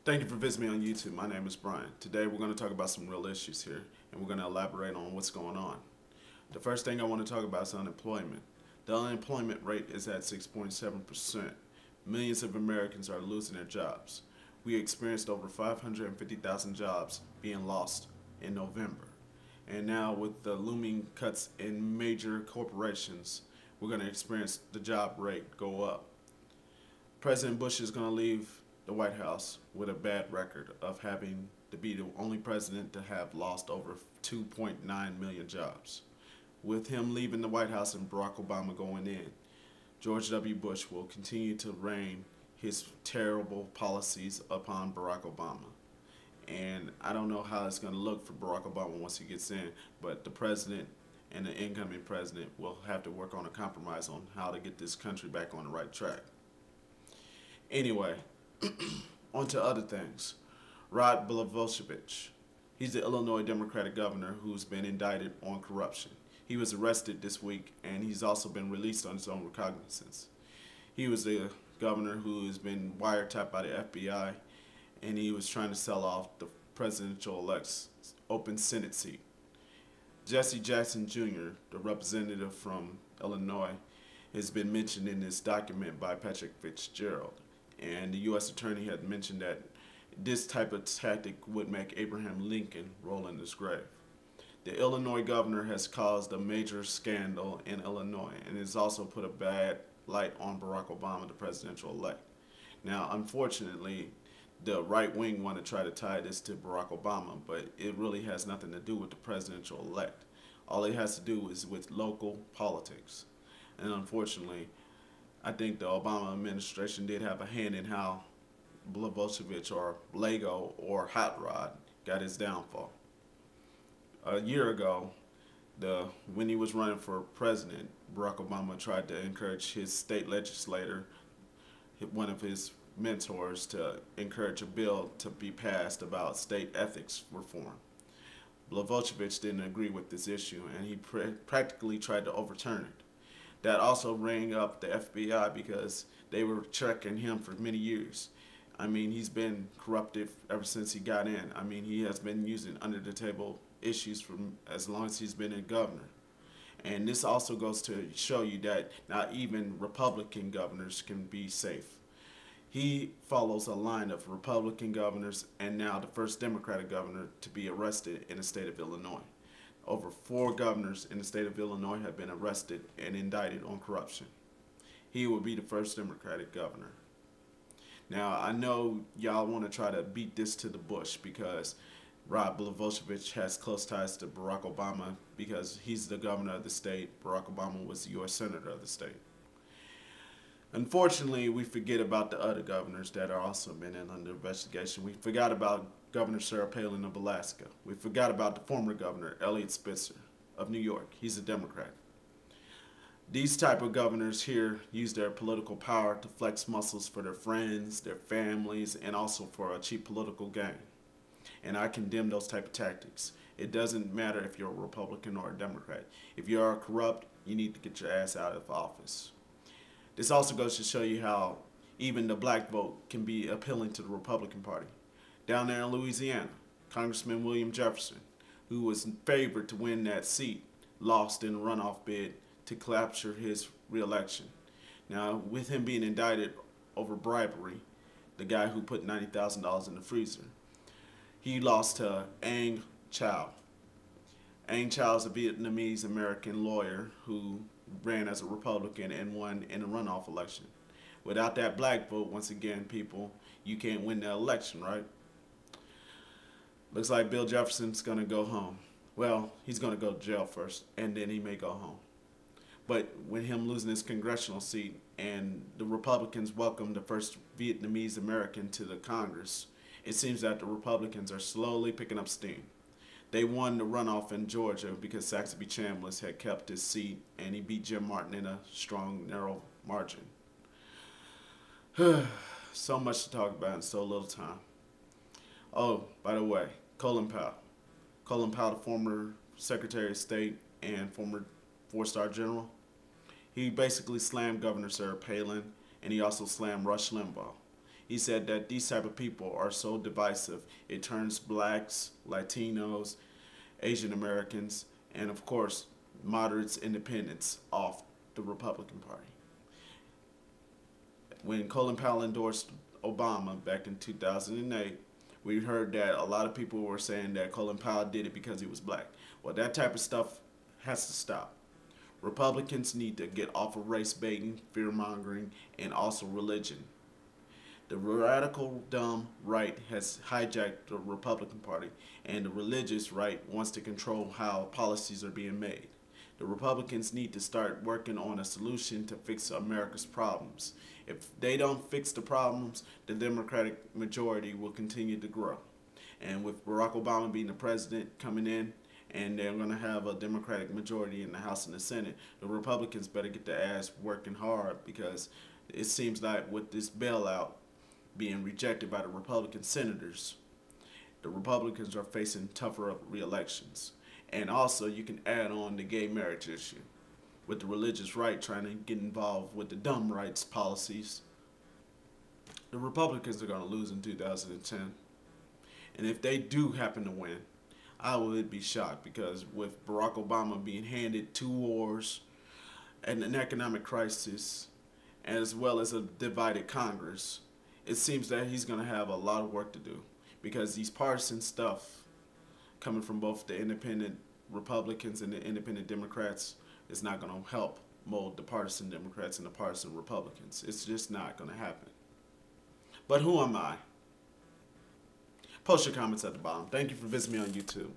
Thank you for visiting me on YouTube. My name is Brian. Today we're going to talk about some real issues here, and we're going to elaborate on what's going on. The first thing I want to talk about is unemployment. The unemployment rate is at 6.7%. Millions of Americans are losing their jobs. We experienced over 550,000 jobs being lost in November. And now with the looming cuts in major corporations, we're going to experience the job rate go up. President Bush is going to leave the White House with a bad record of having to be the only president to have lost over 2.9 million jobs. With him leaving the White House and Barack Obama going in, George W. Bush will continue to rain his terrible policies upon Barack Obama. And I don't know how it's going to look for Barack Obama once he gets in, but the president and the incoming president will have to work on a compromise on how to get this country back on the right track. Anyway, on to other things. Rod Blagojevish. He's the Illinois Democratic governor who's been indicted on corruption. He was arrested this week, and he's also been released on his own recognizance. He was the governor who has been wiretapped by the FBI, and he was trying to sell off the presidential-elect's open Senate seat. Jesse Jackson Jr., the representative from Illinois, has been mentioned in this document by Patrick Fitzgerald. And the U.S. Attorney had mentioned that this type of tactic would make Abraham Lincoln roll in his grave. The Illinois governor has caused a major scandal in Illinois and has also put a bad light on Barack Obama, the presidential-elect. Now, unfortunately, the right wing want to try to tie this to Barack Obama, but it really has nothing to do with the presidential-elect. All it has to do is with local politics. And unfortunately, I think the Obama administration did have a hand in how Blagojevich or Blago or Hot Rod got his downfall. A year ago, when he was running for president, Barack Obama tried to encourage his state legislator, one of his mentors, to encourage a bill to be passed about state ethics reform. Blagojevich didn't agree with this issue, and he practically tried to overturn it. That also rang up the FBI because they were checking him for many years. I mean, he's been corrupted ever since he got in. I mean, he has been using under-the-table issues for as long as he's been a governor. And this also goes to show you that not even Republican governors can be safe. He follows a line of Republican governors and now the first Democratic governor to be arrested in the state of Illinois. Over 4 governors in the state of Illinois have been arrested and indicted on corruption. He will be the first Democratic governor. Now, I know y'all want to try to beat this to the bush because Rod Blagojevish has close ties to Barack Obama because he's the governor of the state. Barack Obama was the U.S. Senator of the state. Unfortunately, we forget about the other governors that are also been under investigation. We forgot about Governor Sarah Palin of Alaska. We forgot about the former governor, Eliot Spitzer of New York. He's a Democrat. These type of governors here use their political power to flex muscles for their friends, their families, and also for a cheap political gain. And I condemn those type of tactics. It doesn't matter if you're a Republican or a Democrat. If you are corrupt, you need to get your ass out of office. This also goes to show you how even the black vote can be appealing to the Republican Party. Down there in Louisiana, Congressman William Jefferson, who was favored to win that seat, lost in a runoff bid to capture his re-election. Now, with him being indicted over bribery, the guy who put $90,000 in the freezer, he lost to Anh Chow. Anh Chow is a Vietnamese-American lawyer who ran as a Republican and won in a runoff election. Without that black vote, once again, people, you can't win the election, right? Looks like Bill Jefferson's going to go home. Well, he's going to go to jail first, and then he may go home. But with him losing his congressional seat and the Republicans welcomed the first Vietnamese-American to the Congress, it seems that the Republicans are slowly picking up steam. They won the runoff in Georgia because Saxby Chambliss had kept his seat, and he beat Jim Martin in a strong, narrow margin. So much to talk about in so little time. Oh, by the way, Colin Powell. Colin Powell, the former Secretary of State and former 4-star general, he basically slammed Governor Sarah Palin, and he also slammed Rush Limbaugh. He said that these type of people are so divisive, it turns blacks, Latinos, Asian Americans, and of course, moderates, independents off the Republican Party. When Colin Powell endorsed Obama back in 2008, we heard that a lot of people were saying that Colin Powell did it because he was black. Well, that type of stuff has to stop. Republicans need to get off of race baiting, fear mongering, and also religion. The radical dumb right has hijacked the Republican Party, and the religious right wants to control how policies are being made. The Republicans need to start working on a solution to fix America's problems. If they don't fix the problems, the Democratic majority will continue to grow. And with Barack Obama being the president coming in, and they're going to have a Democratic majority in the House and the Senate, the Republicans better get their ass working hard, because it seems like with this bailout being rejected by the Republican senators, the Republicans are facing tougher re-elections. And also, you can add on the gay marriage issue with the religious right trying to get involved with the dumb rights policies. The Republicans are going to lose in 2010. And if they do happen to win, I would be shocked, because with Barack Obama being handed 2 wars and an economic crisis, as well as a divided Congress, it seems that he's going to have a lot of work to do, because these partisan stuff coming from both the independent Republicans and the independent Democrats is not going to help mold the partisan Democrats and the partisan Republicans. It's just not going to happen. But who am I? Post your comments at the bottom. Thank you for visiting me on YouTube.